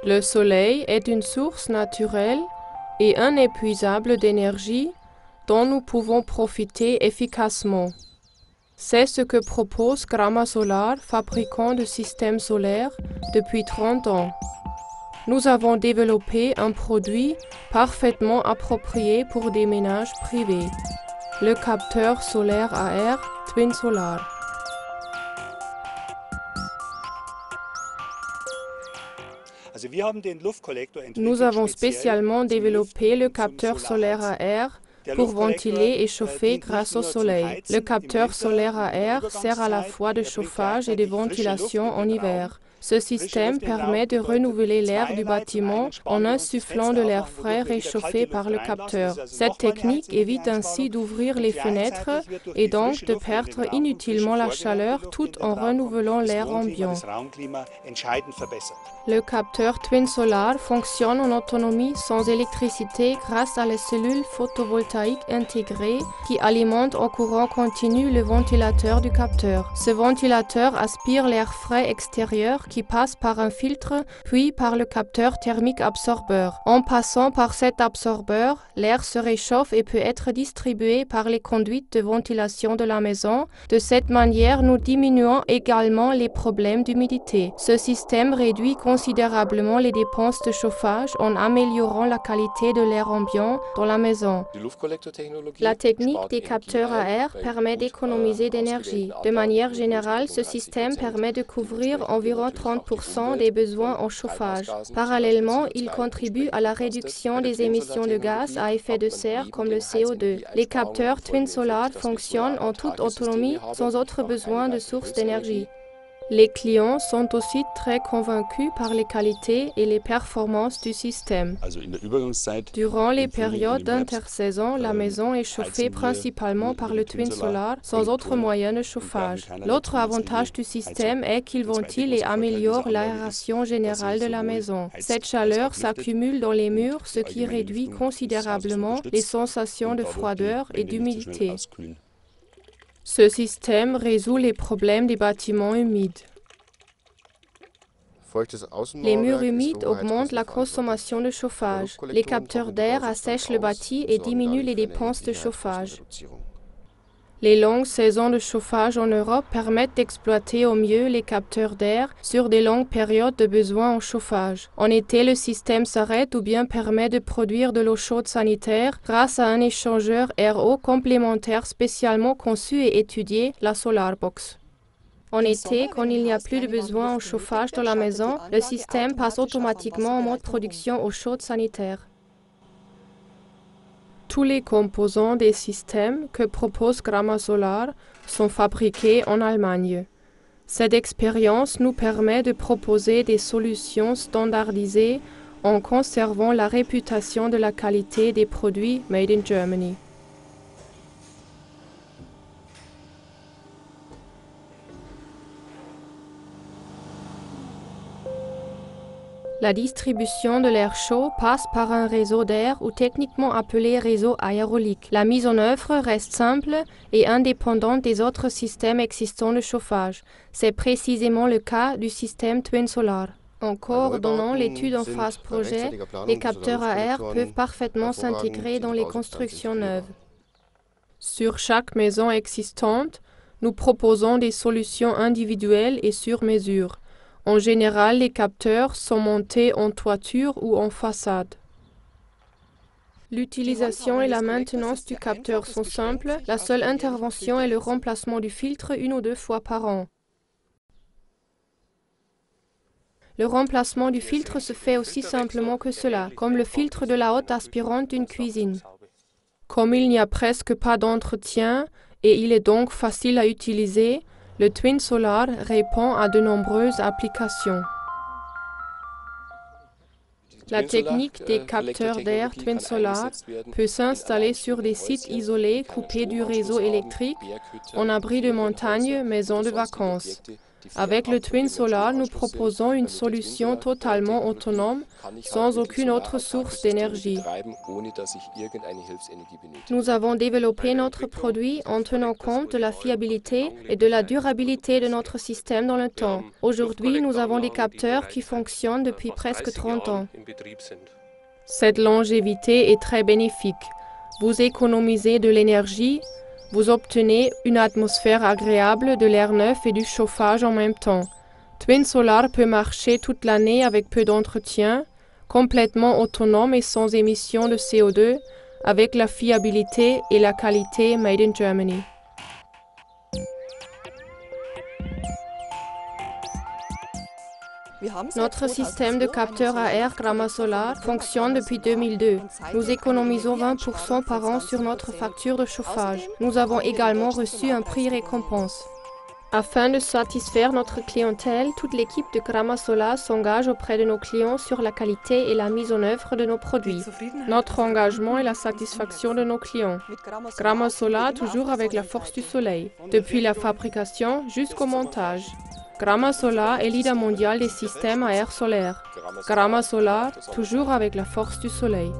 Le soleil est une source naturelle et inépuisable d'énergie dont nous pouvons profiter efficacement. C'est ce que propose Grama Solar, fabricant de systèmes solaires, depuis 30 ans. Nous avons développé un produit parfaitement approprié pour des ménages privés, le capteur solaire à air Twin Solar. Nous avons spécialement développé le capteur solaire à air pour ventiler et chauffer grâce au soleil. Le capteur solaire à air sert à la fois de chauffage et de ventilation en hiver. Ce système permet de renouveler l'air du bâtiment en insufflant de l'air frais réchauffé par le capteur. Cette technique évite ainsi d'ouvrir les fenêtres et donc de perdre inutilement la chaleur tout en renouvelant l'air ambiant. Le capteur Twin Solar fonctionne en autonomie sans électricité grâce à les cellules photovoltaïques intégrées qui alimentent au courant continu le ventilateur du capteur. Ce ventilateur aspire l'air frais extérieur qui passe par un filtre puis par le capteur thermique absorbeur. En passant par cet absorbeur, l'air se réchauffe et peut être distribué par les conduites de ventilation de la maison. De cette manière, nous diminuons également les problèmes d'humidité. Ce système réduit considérablement les dépenses de chauffage en améliorant la qualité de l'air ambiant dans la maison. La technique des capteurs à air permet d'économiser d'énergie. De manière générale, ce système permet de couvrir environ 30% des besoins en chauffage. Parallèlement, il contribue à la réduction des émissions de gaz à effet de serre comme le CO2. Les capteurs Twin Solar fonctionnent en toute autonomie sans autre besoin de source d'énergie. Les clients sont aussi très convaincus par les qualités et les performances du système. Durant les périodes d'intersaison, la maison est chauffée principalement par le Twin Solar sans autre moyen de chauffage. L'autre avantage du système est qu'il ventile et améliore l'aération générale de la maison. Cette chaleur s'accumule dans les murs, ce qui réduit considérablement les sensations de froideur et d'humidité. Ce système résout les problèmes des bâtiments humides. Les murs humides augmentent la consommation de chauffage. Les capteurs d'air assèchent le bâti et diminuent les dépenses de chauffage. Les longues saisons de chauffage en Europe permettent d'exploiter au mieux les capteurs d'air sur des longues périodes de besoin en chauffage. En été, le système s'arrête ou bien permet de produire de l'eau chaude sanitaire grâce à un échangeur air-eau complémentaire spécialement conçu et étudié, la SolarBox. En été, quand il n'y a plus de besoin en chauffage dans la maison, le système passe automatiquement en mode production eau chaude sanitaire. Tous les composants des systèmes que propose Grama Solar sont fabriqués en Allemagne. Cette expérience nous permet de proposer des solutions standardisées en conservant la réputation de la qualité des produits Made in Germany. La distribution de l'air chaud passe par un réseau d'air ou techniquement appelé réseau aérolique. La mise en œuvre reste simple et indépendante des autres systèmes existants de chauffage. C'est précisément le cas du système Twin Solar. En coordonnant l'étude en phase projet, les capteurs à air peuvent parfaitement s'intégrer dans les constructions neuves. Sur chaque maison existante, nous proposons des solutions individuelles et sur mesure. En général, les capteurs sont montés en toiture ou en façade. L'utilisation et la maintenance du capteur sont simples. La seule intervention est le remplacement du filtre 1 ou 2 fois par an. Le remplacement du filtre se fait aussi simplement que cela, comme le filtre de la haute aspirante d'une cuisine. Comme il n'y a presque pas d'entretien et il est donc facile à utiliser, le Twin Solar répond à de nombreuses applications. La technique des capteurs d'air Twin Solar peut s'installer sur des sites isolés coupés du réseau électrique, en abri de montagne, maisons de vacances. Avec le Twin Solar, nous proposons une solution totalement autonome, sans aucune autre source d'énergie. Nous avons développé notre produit en tenant compte de la fiabilité et de la durabilité de notre système dans le temps. Aujourd'hui, nous avons des capteurs qui fonctionnent depuis presque 30 ans. Cette longévité est très bénéfique. Vous économisez de l'énergie, vous obtenez une atmosphère agréable, de l'air neuf et du chauffage en même temps. Twin Solar peut marcher toute l'année avec peu d'entretien, complètement autonome et sans émission de CO2, avec la fiabilité et la qualité Made in Germany. Notre système de capteurs à air GrammaSolar fonctionne depuis 2002. Nous économisons 20% par an sur notre facture de chauffage. Nous avons également reçu un prix récompense. Afin de satisfaire notre clientèle, toute l'équipe de GrammaSolar s'engage auprès de nos clients sur la qualité et la mise en œuvre de nos produits. Notre engagement est la satisfaction de nos clients. GrammaSolar toujours avec la force du soleil, depuis la fabrication jusqu'au montage. GrammaSolar est leader mondial des systèmes à air solaire. GrammaSolar toujours avec la force du soleil.